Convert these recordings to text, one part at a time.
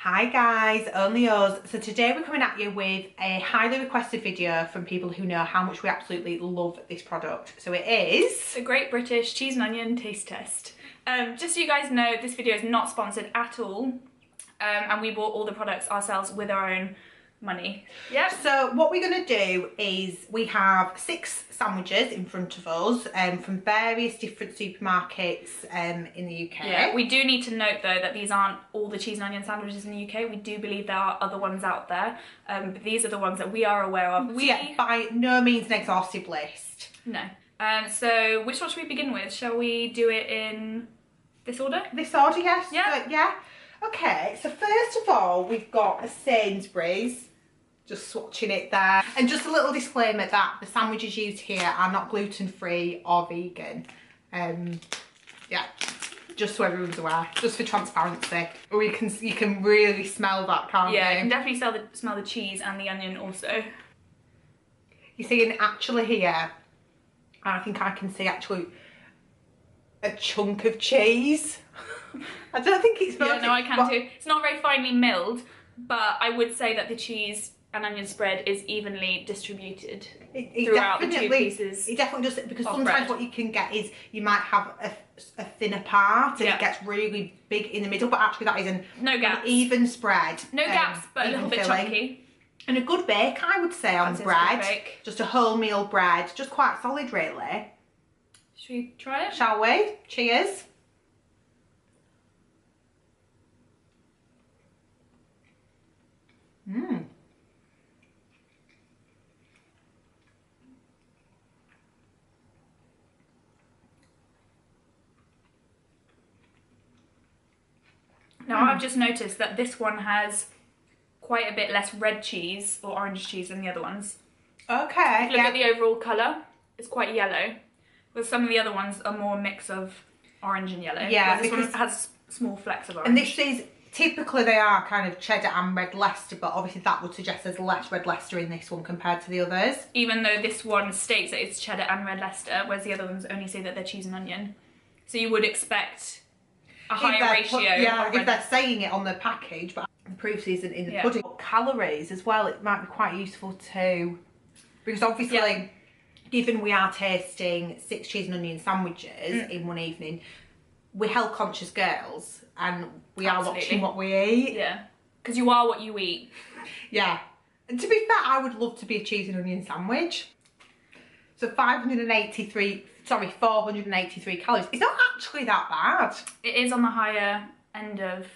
Hi guys, only us. So today we're coming at you with a highly requested video from people who know how much we absolutely love this product. So it is the Great British Cheese and Onion Taste Test. Just so you guys know, this video is not sponsored at all, and we bought all the products ourselves with our own money. Yeah. So what we're going to do is we have 6 sandwiches in front of us from various different supermarkets in the UK. Yeah, we do need to note though that these aren't all the cheese and onion sandwiches in the UK. We do believe there are other ones out there, but these are the ones that we are aware of. Yeah, by no means an exhaustive list. No. So which one should we begin with? Shall we do it in this order? This order, yes. Yeah. Yeah. Okay, so first of all, we've got a Sainsbury's. Just swatching it there. And just a little disclaimer that the sandwiches used here are not gluten-free or vegan. Yeah, just so everyone's aware, just for transparency. Or you can really smell that, can't you? Yeah, you can definitely smell the cheese and the onion also. You see, and actually here, I think I can see actually a chunk of cheese. I don't think it's melted. Yeah, no, I can too. It's not very finely milled, but I would say that the cheese and onion spread is evenly distributed throughout the 2 pieces. It definitely does, because sometimes bread. what you can get is you might have a thinner part and it gets really big in the middle, but actually that is an even spread. No gaps, but a little bit chunky. And a good bake, I would say, on bread. Just a wholemeal bread, just quite solid really. Should we try it? Shall we? Cheers. Mmm. Now I've just noticed that this one has quite a bit less red cheese or orange cheese than the other ones. Okay. If you look at the overall colour, it's quite yellow. Whereas some of the other ones are more a mix of orange and yellow. Yeah, this one has small flecks of orange. And this is, typically they are kind of cheddar and red Leicester, but obviously that would suggest there's less red Leicester in this one compared to the others. Even though this one states that it's cheddar and red Leicester, whereas the other ones only say that they're cheese and onion. So you would expect a higher ratio. Yeah, if they're saying it on the package, but the proof isn't in the pudding. Calories as well, it might be quite useful too, because obviously, given we are tasting 6 cheese and onion sandwiches in one evening, we're health conscious girls and we are watching what we eat. Yeah, because you are what you eat. Yeah, and to be fair, I would love to be a cheese and onion sandwich. So 483 calories. It's not actually that bad. It is on the higher end of...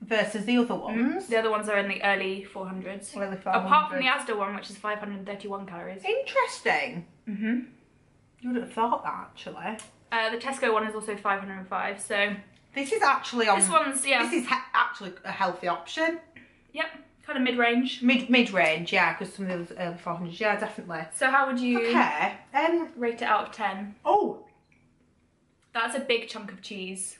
versus the other ones. The other ones are in the early 400s. Apart from the ASDA one, which is 531 calories. Interesting. You wouldn't have thought that, actually. The Tesco one is also 505, so... This is actually on... This one's, yeah. This is actually a healthy option. Yep, kind of mid-range. Mid-range, yeah, because some of the early 400s, yeah, definitely. So how would you rate it out of 10? Oh! That's a big chunk of cheese.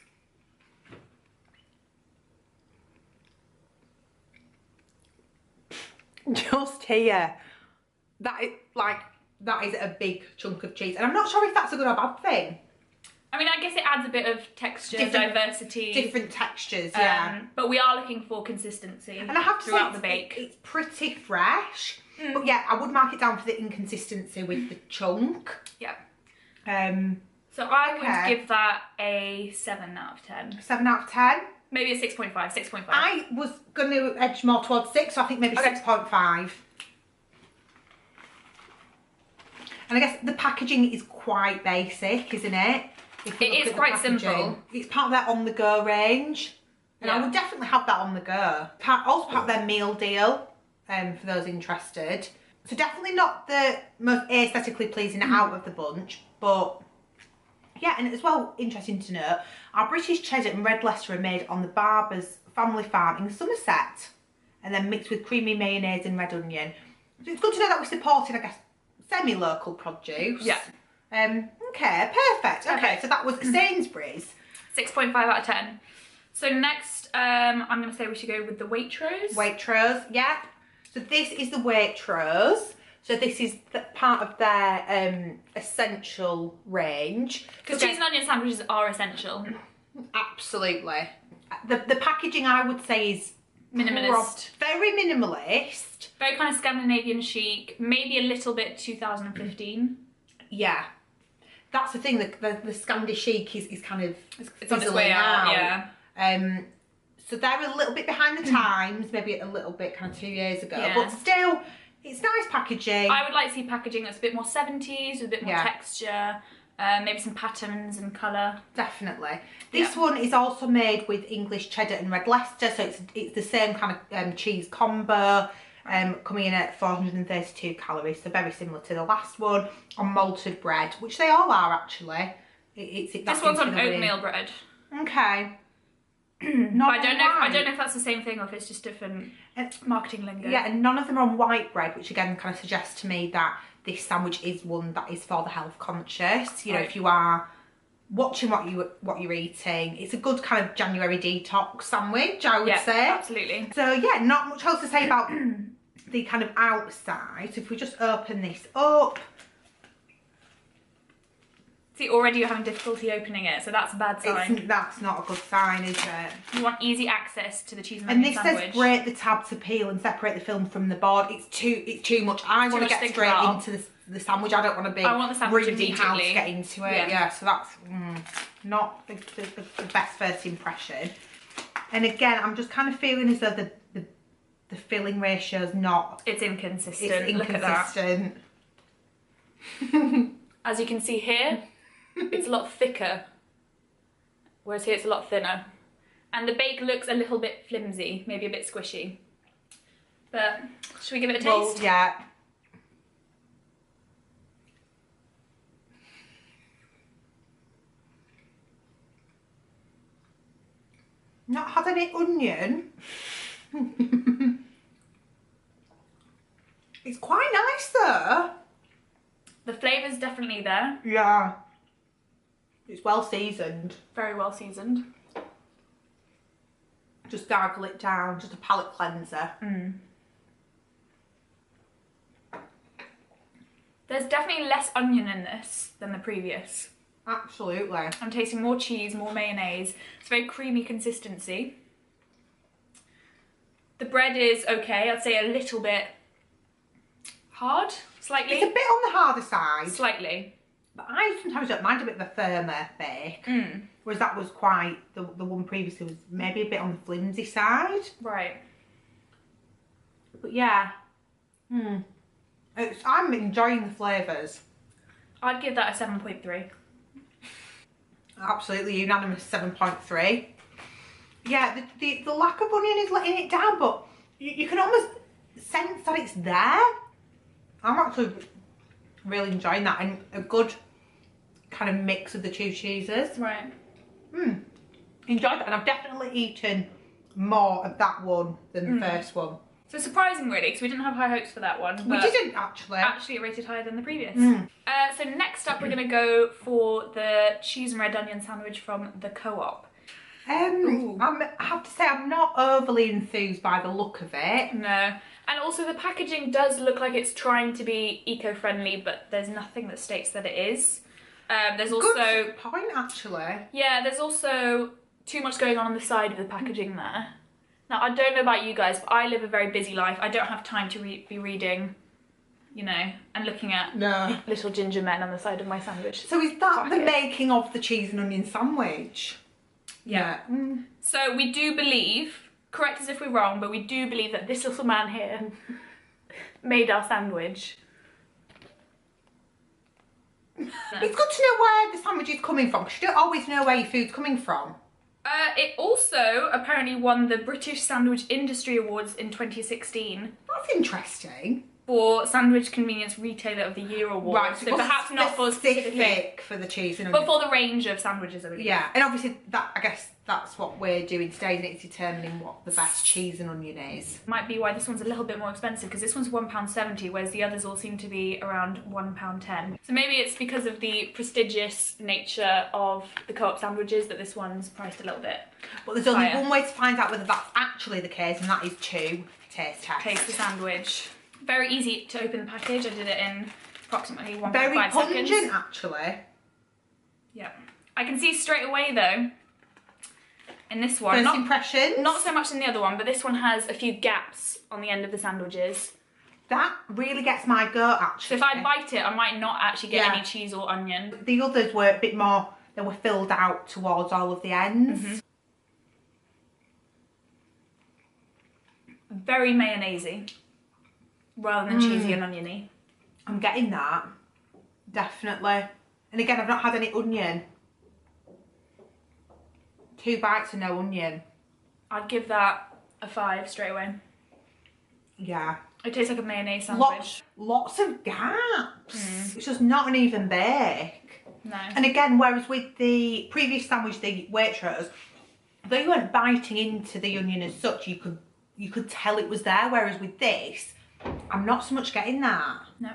Just here, that is a big chunk of cheese, and I'm not sure if that's a good or bad thing. I mean, I guess it adds a bit of texture, diversity, different textures, yeah. But we are looking for consistency, and I have to throughout say, the bake. It's pretty fresh, but yeah, I would mark it down for the inconsistency with the chunk. Yeah. So I would give that a 7 out of 10. 7 out of 10. Maybe a 6.5, 6.5. I was going to edge more towards 6, so I think maybe 6.5. And I guess the packaging is quite basic, isn't it? It is quite simple. It's part of their on-the-go range. And I would definitely have that on the go. Also part of their meal deal, for those interested. So definitely not the most aesthetically pleasing out of the bunch, but... yeah, and as well, interesting to note, our British cheddar and red Leicester are made on the Barber's family farm in Somerset and then mixed with creamy mayonnaise and red onion. So it's good to know that we're supporting, I guess, semi-local produce. Yeah. Okay, perfect. Okay, so that was Sainsbury's. 6.5 out of 10. So next, I'm going to say we should go with the Waitrose. Waitrose, yeah. So this is the Waitrose. So this is part of their essential range. Because cheese and onion sandwiches are essential. Absolutely. The packaging, I would say, is Minimalist. Very minimalist. Very kind of Scandinavian chic. Maybe a little bit 2015. Yeah. That's the thing, the Scandi chic is kind of... It's on its way out, yeah. So they're a little bit behind the times, maybe a little bit kind of 2 years ago. Yeah. But still, it's nice packaging. I would like to see packaging that's a bit more 70s, with a bit more texture. Maybe some patterns and colour. Definitely. This one is also made with English cheddar and red Leicester, so it's the same kind of cheese combo, coming in at 432 calories, so very similar to the last one, on malted bread, which they all are actually. This one's on oatmeal bread. Okay. I don't know if that's the same thing or if it's just different marketing lingo. Yeah, and none of them are on white bread, which again kind of suggests to me that this sandwich is one that is for the health conscious. You know, if you are watching what you're eating, it's a good kind of January detox sandwich, I would say. Absolutely. So yeah, not much else to say about the kind of outside. So if we just open this up. See, already you're having difficulty opening it, so that's a bad sign. That's not a good sign, is it? You want easy access to the cheese and onion sandwich. And this says break the tab to peel and separate the film from the board. It's too much. I want to get straight into the sandwich. I don't want to be reading how to get into it. Yeah, so that's not the best first impression. And again, I'm just kind of feeling as though the filling ratio is not... It's inconsistent. It's inconsistent. Look at that. As you can see here, it's a lot thicker, whereas here it's a lot thinner. And the bake looks a little bit flimsy, maybe a bit squishy. But should we give it a taste? Well, yeah. Not had any onion. It's quite nice though. The flavour's definitely there. Yeah. It's well seasoned. Very well seasoned. Just gargle it down, just a palate cleanser. There's definitely less onion in this than the previous. Absolutely. I'm tasting more cheese, more mayonnaise. It's very creamy consistency. The bread is okay. I'd say a little bit hard, slightly. It's a bit on the harder side. Slightly. But I sometimes don't mind a bit of a firmer bake. Whereas that was quite, the one previously was maybe a bit on the flimsy side. Right. But yeah. I'm enjoying the flavours. I'd give that a 7.3. Absolutely unanimous 7.3. Yeah, the lack of onion is letting it down, but you can almost sense that it's there. I'm actually really enjoying that, and a good kind of mix of the two cheeses. Right. Enjoyed that, and I've definitely eaten more of that one than the first one. So surprising really, because we didn't have high hopes for that one. We didn't actually. Actually it rated higher than the previous. So next up we're going to go for the cheese and red onion sandwich from the Co-op. I have to say I'm not overly enthused by the look of it. No. And also the packaging does look like it's trying to be eco-friendly, but there's nothing that states that it is. There's also... Good point, actually. Yeah, there's also too much going on the side of the packaging there. Now, I don't know about you guys, but I live a very busy life. I don't have time to be reading, you know, and looking at little ginger men on the side of my sandwich. So is that the making of the cheese and onion sandwich? Yeah. So we do believe, correct us if we're wrong, but we do believe that this little man here made our sandwich. It's good to know where the sandwich is coming from, because you don't always know where your food's coming from. It also apparently won the British Sandwich Industry Awards in 2016. That's interesting. For Sandwich Convenience Retailer of the Year Award. Right, so perhaps not for specific for the cheese and onion. But for the range of sandwiches, I believe. Yeah, and obviously I guess that's what we're doing today, isn't it? It's determining what the best cheese and onion is. Might be why this one's a little bit more expensive, because this one's £1.70, whereas the others all seem to be around £1.10. So maybe it's because of the prestigious nature of the Co-op sandwiches that this one's priced a little bit But there's only one way to find out whether that's actually the case, and that is to taste test. Taste the sandwich. Very easy to open the package. I did it in approximately 1.5 seconds. Very pungent, actually. Yeah. I can see straight away though, in this one. First impressions? Not so much in the other one, but this one has a few gaps on the end of the sandwiches. That really gets my goat, actually. So if I bite it, I might not actually get any cheese or onion. The others were a bit more, they were filled out towards all of the ends. Very mayonnaisey, rather than cheesy and oniony. I'm getting that, definitely. And again, I've not had any onion. 2 bites and no onion. I'd give that a 5 straight away. Yeah. It tastes like a mayonnaise sandwich. Lots of gaps. It's just not an even bake. No. And again, whereas with the previous sandwich, the Waitrose, though you weren't biting into the onion as such, you could tell it was there. Whereas with this, I'm not so much getting that. No.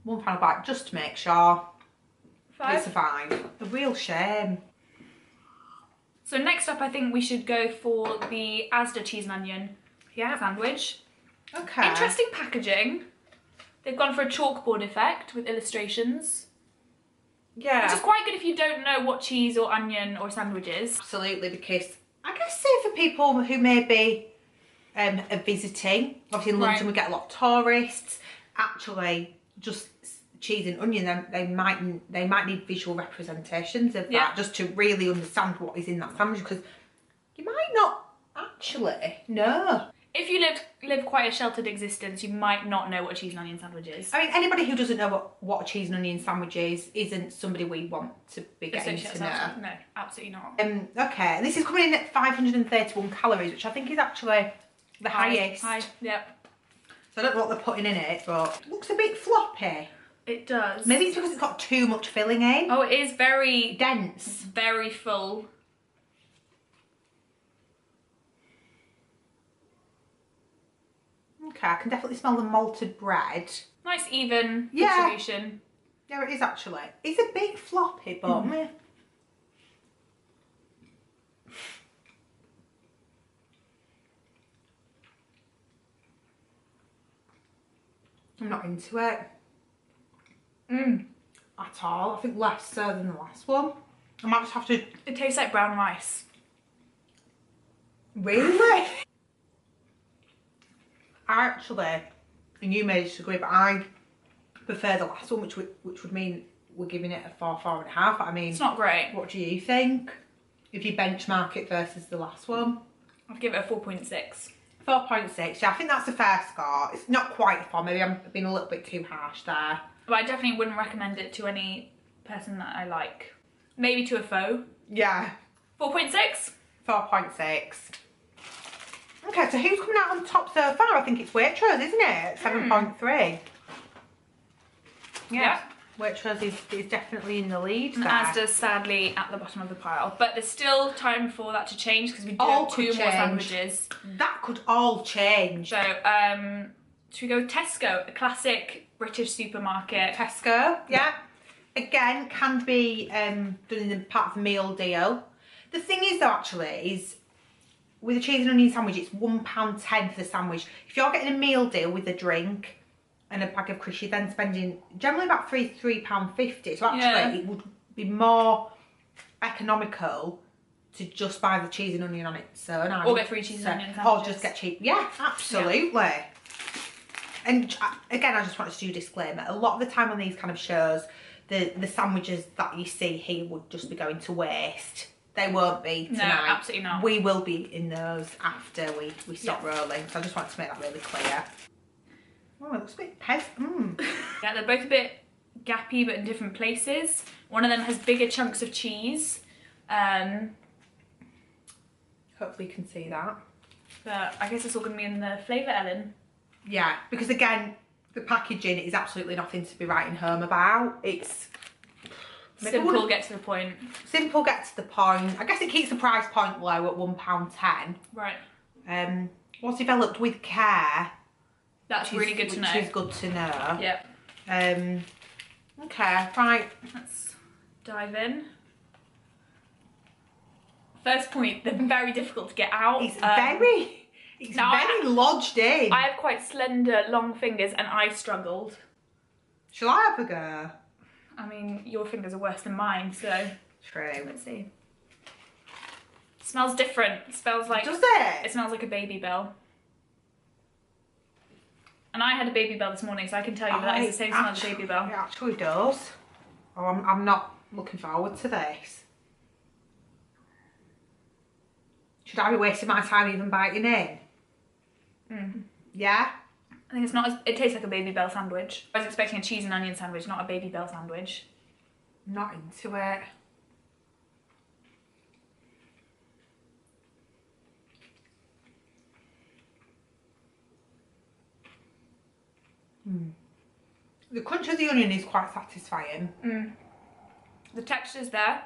One final bite just to make sure. 5. It's a 5. A real shame. So next up, I think we should go for the ASDA cheese and onion sandwich. Okay. Interesting packaging. They've gone for a chalkboard effect with illustrations. Yeah. Which is quite good if you don't know what cheese or onion or sandwich is. Absolutely, because I guess say for people who may be are visiting, obviously in London we get a lot of tourists, actually just cheese and onion, they might need visual representations of that just to really understand what is in that sandwich, because you might not actually know. If you live quite a sheltered existence, you might not know what a cheese and onion sandwich is. I mean, anybody who doesn't know what a cheese and onion sandwich is isn't somebody we want to be getting to know. No, absolutely not. Okay, and this is coming in at 531 calories, which I think is actually the highest. High, yep. So I don't know what they're putting in it, but it looks a bit floppy. It does. Maybe it's because it's got too much filling in. Oh, it is very dense. Very full. Okay, I can definitely smell the malted bread. Nice even distribution. Yeah, it is actually. It's a bit floppy, but meh. I'm not into it. At all. I think less so than the last one. I might just have to... It tastes like brown rice. Really? I actually, and you may disagree, but I prefer the last one, which would mean we're giving it a 4.5. I mean, it's not great. What do you think? If you benchmark it versus the last one? I'd give it a 4.6. 4.6, yeah, I think that's a fair score. It's not quite a 4, maybe I'm being a little bit too harsh there. But I definitely wouldn't recommend it to any person that I like. Maybe to a foe. Yeah. 4.6? 4.6. Okay, so who's coming out on top so far? I think it's Waitrose, isn't it? 7.3. Yeah. Waitrose is definitely in the lead and there. ASDA's sadly at the bottom of the pile. But there's still time for that to change because we do All have 2 more sandwiches. That could all change. So, should we go with Tesco, a classic British supermarket? Tesco, yeah. Again, can be done in the part of the meal deal. The thing is though, actually, is with a cheese and onion sandwich, it's £1.10 for the sandwich. If you're getting a meal deal with a drink and a bag of crisps, you're then spending generally about £3.50. So actually, it would be more economical to just buy the cheese and onion on its own. Or get 3 cheese and onion sandwiches. Or just get cheap. Yeah, absolutely. Yeah. And again, I just wanted to do a disclaimer. A lot of the time on these kind of shows, the sandwiches that you see here would just be going to waste. They won't be tonight. No, absolutely not. We will be in those after we stop rolling. So I just wanted to make that really clear. Oh, it looks a bit Yeah, they're both a bit gappy but in different places. One of them has bigger chunks of cheese. Hopefully you can see that. But I guess it's all going to be in the flavour, Ellen. Yeah, because again, the packaging is absolutely nothing to be writing home about. It's simple, get to the point. Simple, get to the point. I guess it keeps the price point low at £1.10. Right. Was developed with care. That's really good to know. Which is good to know. Yep. Okay, right. Let's dive in. First point, they're very difficult to get out. It's very lodged in. I have quite slender, long fingers and I struggled. Shall I have a go? I mean, your fingers are worse than mine, so... True. Let's see. Smells different. It smells like... Does it? It smells like a Baby Bell. And I had a Baby Bell this morning, so I can tell you that is the same smell as a Baby Bell. It actually does. Oh, I'm not looking forward to this. Should I be wasting my time even biting in? Yeah? I think it's not as... It tastes like a Baby Bell sandwich. I was expecting a cheese and onion sandwich, not a Baby Bell sandwich. Not into it. The crunch of the onion is quite satisfying. The texture's there.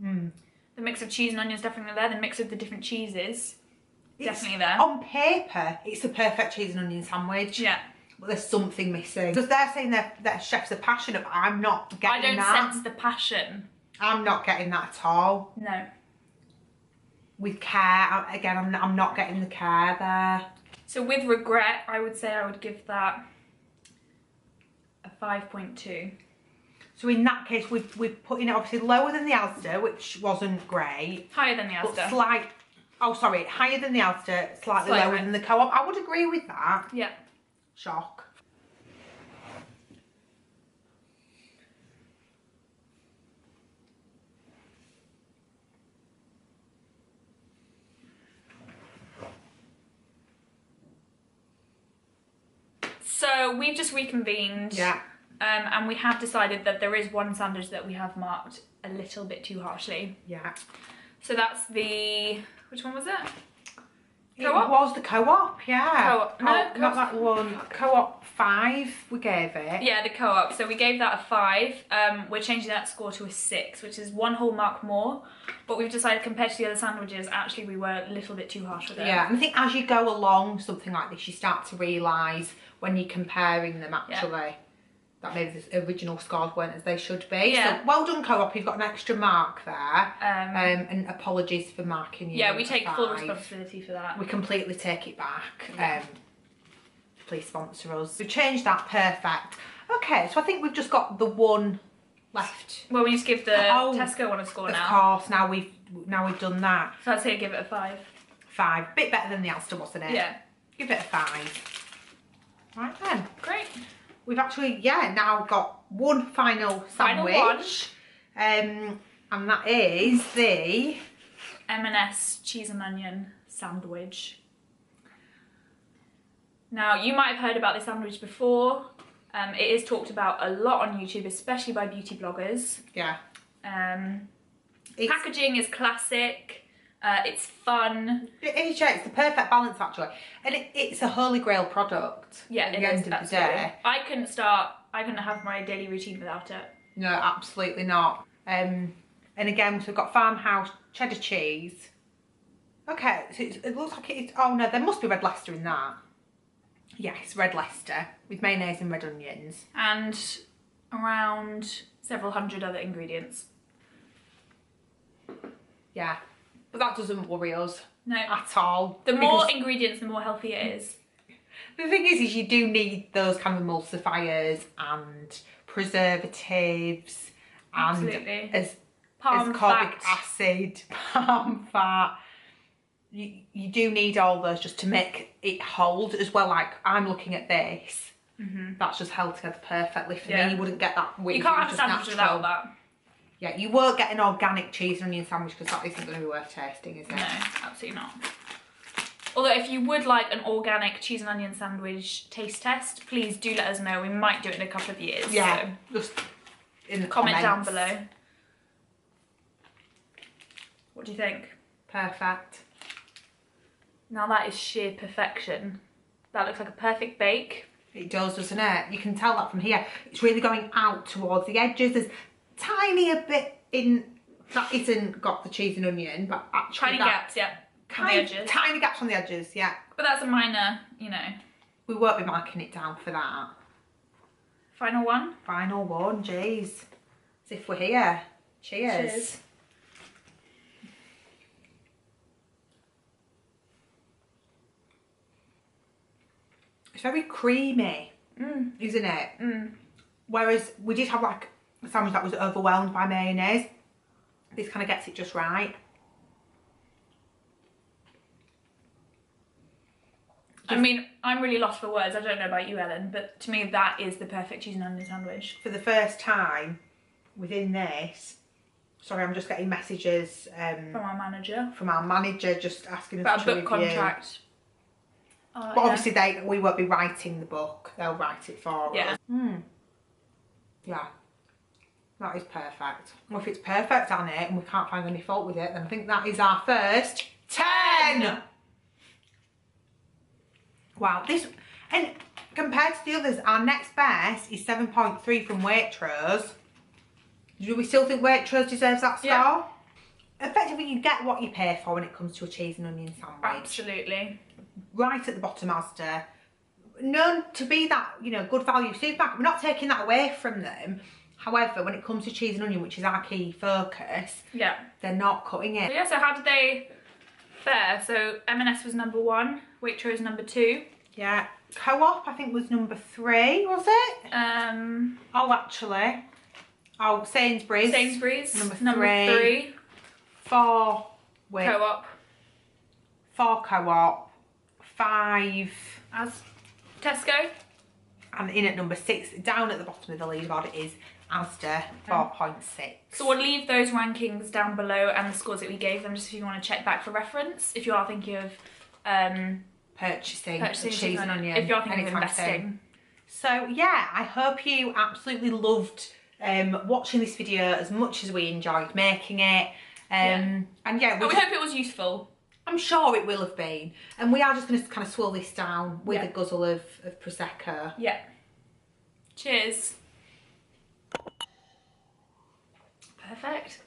The mix of cheese and onion is definitely there. The mix of the different cheeses, definitely there. On paper, it's a perfect cheese and onion sandwich. Yeah. But there's something missing. Because they're saying that chefs are passionate, but I'm not getting that. I don't sense the passion. I'm not getting that at all. No. With care, again, I'm not getting the care there. So with regret, I would say I would give that a 5.2. So in that case, we're putting it obviously lower than the ASDA, which wasn't great. Higher than the ASDA. But higher than the ASDA, slightly lower than the Co-op. I would agree with that. Yeah. Shock. So we've just reconvened. Yeah. And we have decided that there is one sandwich that we have marked a little bit too harshly. Yeah. So that's the... Which one was it? Co-op? It was the Co-op, yeah. Co-op. No, not that one. Co-op 5 we gave it. Yeah, the Co-op. So we gave that a 5. We're changing that score to a 6, which is 1 whole mark more. But we've decided compared to the other sandwiches, actually we were a little bit too harsh with it. Yeah, and I think as you go along something like this, you start to realise when you're comparing them actually that maybe the original scores weren't as they should be. Yeah. So well done Co-op, you've got an extra mark there. And apologies for marking you. Yeah, we take full responsibility for that. We completely take it back. Please sponsor us. We've changed that, perfect. Okay, so I think we've just got the one left. Well, we need to give the Tesco one a score now. Of course, now we've done that. So I'd say give it a 5. 5, bit better than the Asda, wasn't it? Yeah. Give it a 5. Right then. Great. We've actually, now got one final sandwich. And that is the M&S cheese and onion sandwich. Now, you might have heard about this sandwich before. It is talked about a lot on YouTube, especially by beauty bloggers. Yeah. Packaging is classic. It's fun. It is, yeah, it's the perfect balance actually. And it's a holy grail product. Yeah, at the end of the day. I couldn't have my daily routine without it. No, absolutely not. And again, so we've got farmhouse cheddar cheese. Okay, so it looks like it's, oh no, there must be red Leicester in that. Yes, red Leicester with mayonnaise and red onions. And around several hundred other ingredients. Yeah, but that doesn't worry us. No. At all. The more ingredients, the more healthy it is. The thing is you do need those kind of emulsifiers and preservatives. Absolutely. And palm ascorbic fat. acid, palm fat. You do need all those just to make it hold as well. Like I'm looking at this. That's just held together perfectly for me. You wouldn't get that. You can't have a sandwich without that. Yeah, you won't get an organic cheese and onion sandwich because that isn't going to be worth tasting, is it? No, absolutely not. Although if you would like an organic cheese and onion sandwich taste test, please do let us know. We might do it in a couple of years. Yeah, so just in the comment comments. down below. What do you think? Perfect. Now that is sheer perfection. That looks like a perfect bake. It does, doesn't it? You can tell that from here. It's really going out towards the edges. There's tiny a bit in that isn't got the cheese and onion, but actually tiny gaps, yeah, on the edges. Tiny gaps on the edges, yeah. But that's a minor, you know. We won't be marking it down for that. Final one. Final one, jeez. As if we're here. Cheers. Cheers. It's very creamy, isn't it? Whereas we did have like a sandwich that was overwhelmed by mayonnaise. This kind of gets it just right. I mean, I'm really lost for words. I don't know about you, Ellen, but to me that is the perfect cheese and onion sandwich. For the first time within this, sorry, I'm just getting messages From our manager. From our manager just asking us about to a book review. Contract. But obviously we won't be writing the book. They'll write it for us. Yeah. That is perfect. Well, if it's perfect on it and we can't find any fault with it, then I think that is our first 10. Wow, this, and compared to the others, our next best is 7.3 from Waitrose. Do we still think Waitrose deserves that star? Yeah. Effectively, you get what you pay for when it comes to a cheese and onion sandwich. Absolutely. Right at the bottom, ASDA. Known to be that, you know, good value supermarket. We're not taking that away from them. However, when it comes to cheese and onion, which is our key focus, yeah, they're not cutting it. So yeah, so how did they fare? So M&S was number 1, Waitrose number 2. Yeah, Co-op I think was number 3, was it? Oh, actually. Oh, Sainsbury's. Number 3. 4 with Co-op. 4 Co-op. 5 as Tesco. And in at number 6, down at the bottom of the leaderboard, is ASDA, 4.6. So we'll leave those rankings down below and the scores that we gave them, just if you want to check back for reference. If you are thinking of purchasing cheese and onion. If you're thinking of investing. So yeah, I hope you absolutely loved watching this video as much as we enjoyed making it. And yeah, we hope it was useful. I'm sure it will have been. And we are just going to kind of swirl this down with a guzzle of Prosecco. Yeah. Cheers. Perfect.